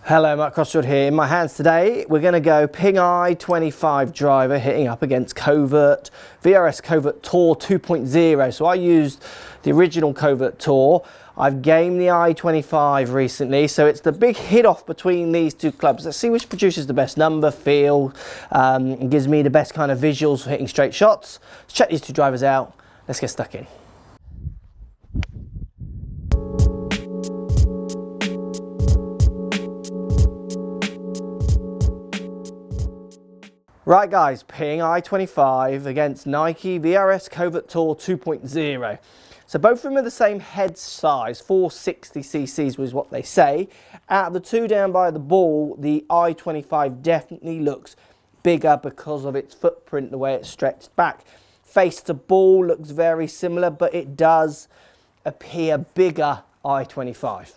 Hello, Mark Crossfield here. In my hands today, we're going to go Ping i25 driver hitting up against Covert, VRS Covert Tour 2.0. So I used the original Covert Tour. I've gamed the i25 recently, so it's the big hit off between these two clubs. Let's see which produces the best number, feel, and gives me the best kind of visuals for hitting straight shots. Let's check these two drivers out. Let's get stuck in. Right guys, Ping i25 against Nike VRS Covert Tour 2.0. So both of them are the same head size, 460 cc's was what they say. Out of the two down by the ball, the i25 definitely looks bigger because of its footprint, the way it's stretched back. Face to ball looks very similar, but it does appear bigger i25.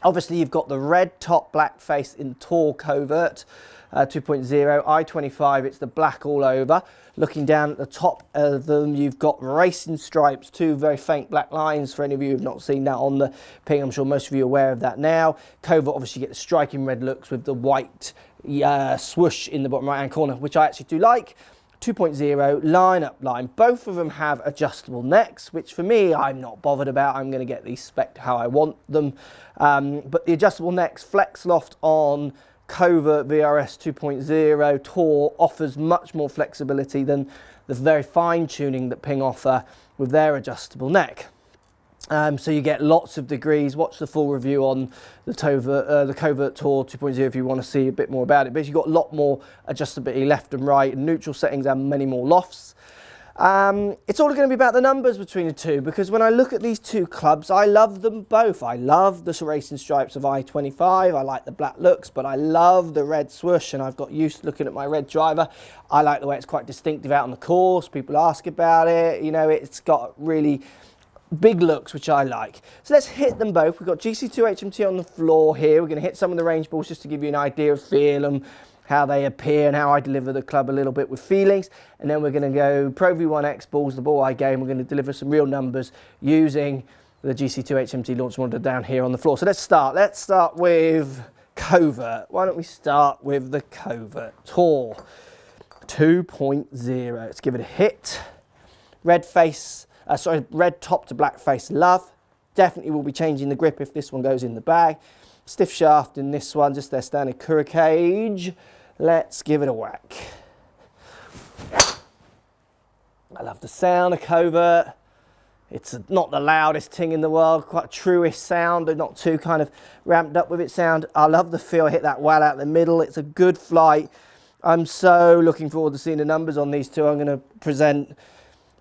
Obviously you've got the red top, black face in Tour Covert 2.0, i25, it's the black all over. Looking down at the top of them, you've got racing stripes, two very faint black lines. For any of you who've not seen that on the Ping, I'm sure most of you are aware of that now. Covert, obviously, you get the striking red looks with the white swoosh in the bottom right hand corner, which I actually do like. 2.0 line-up line. Both of them have adjustable necks, which for me, I'm not bothered about. I'm going to get these spec'd how I want them. But the adjustable necks, flex loft on Covert VRS 2.0 Tour offers much more flexibility than the very fine tuning that Ping offer with their adjustable neck. So you get lots of degrees. Watch the full review on the Covert Tour 2.0 if you want to see a bit more about it. But you've got a lot more adjustability left and right, and neutral settings and many more lofts. It's all going to be about the numbers between the two, because when I look at these two clubs, I love them both. I love the racing stripes of i25. I like the black looks, but I love the red swoosh, and I've got used to looking at my red driver. I like the way it's quite distinctive out on the course. People ask about it. You know, it's got really big looks, which I like. So let's hit them both. We've got GC2 HMT on the floor here. We're going to hit some of the range balls just to give you an idea of feel and how they appear and how I deliver the club a little bit with feelings. And then we're going to go Pro V1X balls, the ball I game. We're going to deliver some real numbers using the GC2 HMT launch monitor down here on the floor. So let's start. Let's start with Covert. Why don't we start with the Covert Tour 2.0. Let's give it a hit. Red top to black face love. Definitely will be changing the grip if this one goes in the bag. Stiff shaft in this one, just their standard Cura cage. Let's give it a whack. I love the sound of Covert. It's not the loudest thing in the world, quite a truish sound, but not too kind of ramped up with its sound. I love the feel, I hit that well out the middle. It's a good flight. I'm so looking forward to seeing the numbers on these two. I'm going to present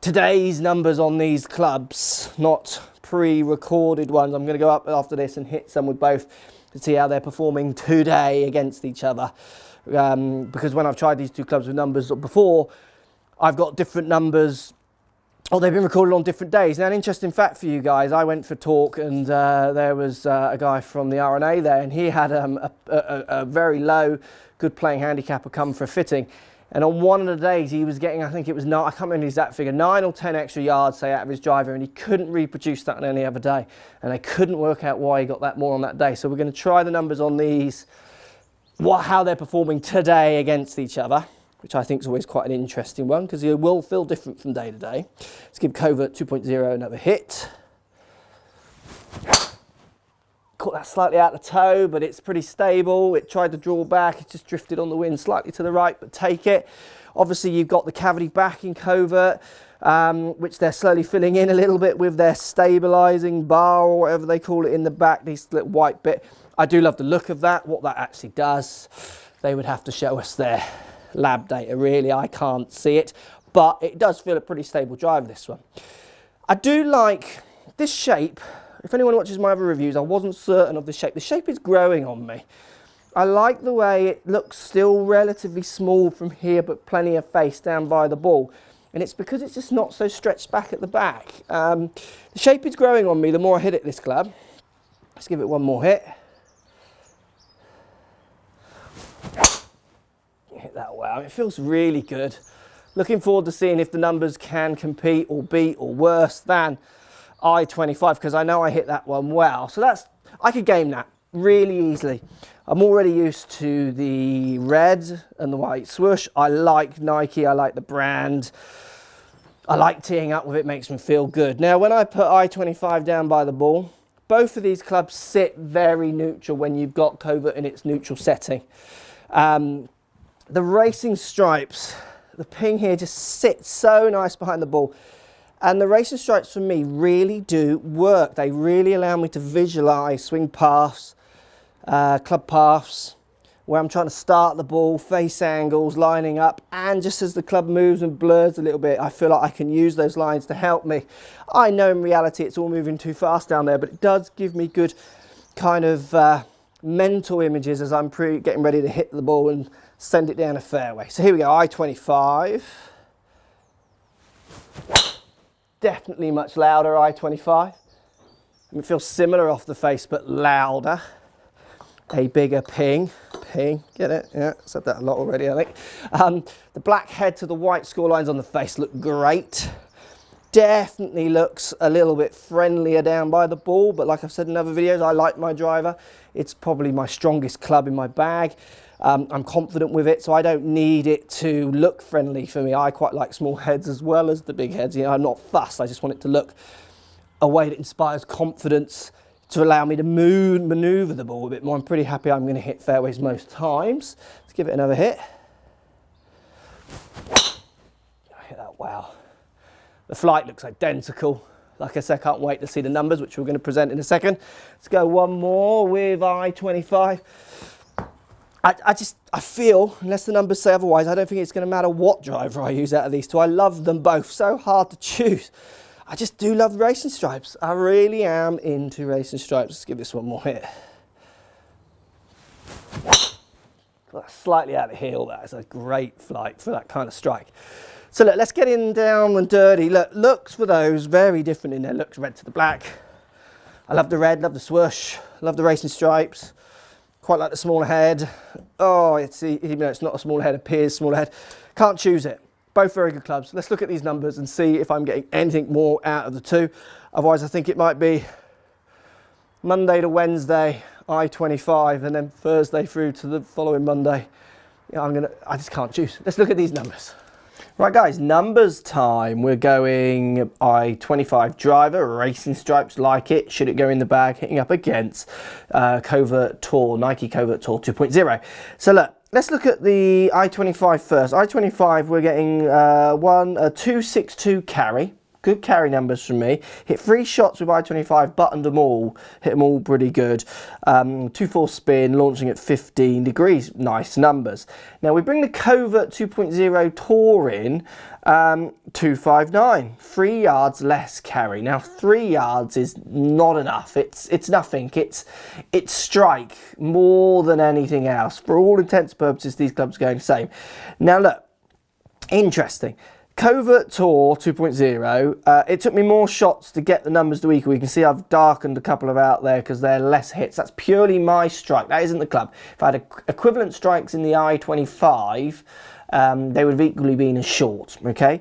today's numbers on these clubs, not pre-recorded ones. I'm going to go up after this and hit some with both to see how they're performing today against each other. Because when I've tried these two clubs with numbers before, I've got different numbers, or they've been recorded on different days. Now, an interesting fact for you guys, I went for a talk and there was a guy from the RNA there, and he had a very low, good playing handicapper come for a fitting. And on one of the days he was getting, I think it was, I can't remember the exact figure, 9 or 10 extra yards, say, out of his driver, and he couldn't reproduce that on any other day. And they couldn't work out why he got that more on that day. So we're going to try the numbers on these, how they're performing today against each other, which I think is always quite an interesting one, because it will feel different from day to day. Let's give Covert 2.0 another hit. Caught that slightly out the toe, but it's pretty stable. It tried to draw back, it just drifted on the wind slightly to the right, but take it. Obviously you've got the cavity back in Covert, which they're slowly filling in a little bit with their stabilizing bar, or whatever they call it in the back, this little white bit. I do love the look of that. What that actually does, they would have to show us their lab data, really. I can't see it, but it does feel a pretty stable drive, this one. I do like this shape. If anyone watches my other reviews, I wasn't certain of the shape. The shape is growing on me. I like the way it looks still relatively small from here, but plenty of face down by the ball. And it's because it's just not so stretched back at the back. The shape is growing on me the more I hit it this club. Let's give it one more hit. Hit that well. It feels really good. Looking forward to seeing if the numbers can compete or beat or worse than i25, because I know I hit that one well. So I could game that really easily. I'm already used to the red and the white swoosh. I like Nike, I like the brand. I like teeing up with it, makes me feel good. Now, when I put I25 down by the ball, both of these clubs sit very neutral when you've got Covert in its neutral setting. The racing stripes, the ping here just sits so nice behind the ball. And the racing stripes for me really do work. They really allow me to visualize swing paths, club paths, where I'm trying to start the ball, face angles, lining up, and just as the club moves and blurs a little bit, I feel like I can use those lines to help me. I know in reality it's all moving too fast down there, but it does give me good kind of mental images as I'm getting ready to hit the ball and send it down a fairway. So here we go, I25. Definitely much louder, I25. It feels similar off the face, but louder. A bigger ping, get it? Yeah, said that a lot already, I think. The black head to the white score lines on the face look great. Definitely looks a little bit friendlier down by the ball, but like I've said in other videos, I like my driver. It's probably my strongest club in my bag. I'm confident with it, so I don't need it to look friendly for me. I quite like small heads as well as the big heads. You know, I'm not fussed, I just want it to look a way that inspires confidence, to allow me to maneuver the ball a bit more. I'm pretty happy I'm going to hit fairways most times. Let's give it another hit. Hit that, wow. The flight looks identical. Like I said, I can't wait to see the numbers, which we're going to present in a second. Let's go one more with I25. I feel, unless the numbers say otherwise, I don't think it's going to matter what driver I use out of these two. I love them both, so hard to choose. I just do love racing stripes. I really am into racing stripes. Let's give this one more hit. Slightly out of heel, that is a great flight for that kind of strike. So look, let's get in down and dirty. Look, looks for those very different in their looks, red to the black. I love the red, love the swoosh, love the racing stripes. Quite like the smaller head. Oh, even though it's not a smaller head, it appears smaller head. Can't choose it. Both very good clubs. Let's look at these numbers and see if I'm getting anything more out of the two. Otherwise, I think it might be Monday to Wednesday, I25, and then Thursday through to the following Monday. Yeah, I just can't choose. Let's look at these numbers. Right guys, numbers time. We're going I25 driver, racing stripes, like it. Should it go in the bag? Hitting up against Covert Tour, Nike Covert Tour 2.0. So look, let's look at the I25 first. I25, we're getting 262 carry. Good carry numbers from me. Hit 3 shots with I25, buttoned them all. Hit them all pretty good. 2-4 spin, launching at 15 degrees. Nice numbers. Now we bring the Covert 2.0 Tour in, 259. 3 yards less carry. Now 3 yards is not enough. It's nothing. It's strike more than anything else. For all intents and purposes, these clubs are going the same. Now look, interesting. Covert Tour 2.0, it took me more shots to get the numbers to equal. You can see I've darkened a couple of out there because they're less hits. That's purely my strike. That isn't the club. If I had equivalent strikes in the I25, they would have equally been as short, okay?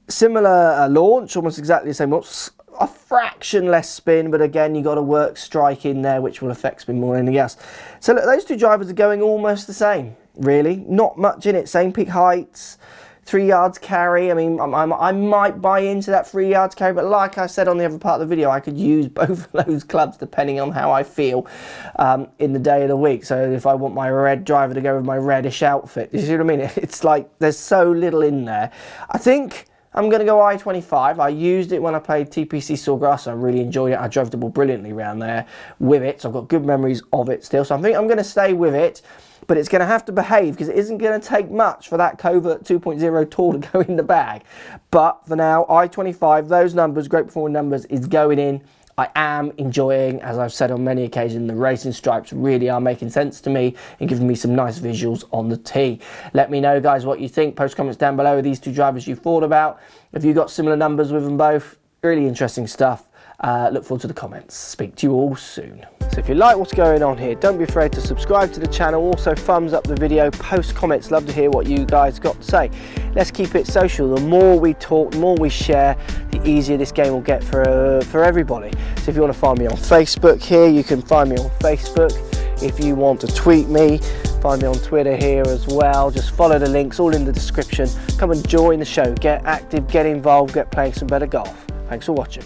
Similar launch, almost exactly the same launch. A fraction less spin, but again, you got to work strike in there, which will affect spin more than anything else. So look, those two drivers are going almost the same, really. Not much in it. Same peak heights. 3 yards carry. I mean, I might buy into that 3 yards carry, but like I said on the other part of the video, I could use both of those clubs depending on how I feel in the day of the week. So if I want my red driver to go with my reddish outfit, you see what I mean? It's like there's so little in there. I think I'm going to go I25. I used it when I played TPC Sawgrass. I really enjoyed it. I drove the ball brilliantly around there with it, so I've got good memories of it still. So I think I'm going to stay with it. But it's going to have to behave because it isn't going to take much for that Covert 2.0 Tour to go in the bag. But for now, I25, those numbers, great performing numbers, is going in. I am enjoying, as I've said on many occasions, the racing stripes really are making sense to me and giving me some nice visuals on the tee. Let me know, guys, what you think. Post comments down below with these two drivers you thought about. Have you got similar numbers with them both? Really interesting stuff. Look forward to the comments. Speak to you all soon. So if you like what's going on here, don't be afraid to subscribe to the channel. Also thumbs up the video, post comments. Love to hear what you guys got to say. Let's keep it social. The more we talk, the more we share, the easier this game will get for everybody. So if you want to find me on Facebook here, you can find me on Facebook. If you want to tweet me, find me on Twitter here as well. Just follow the links, all in the description. Come and join the show, get active, get involved, get playing some better golf. Thanks for watching.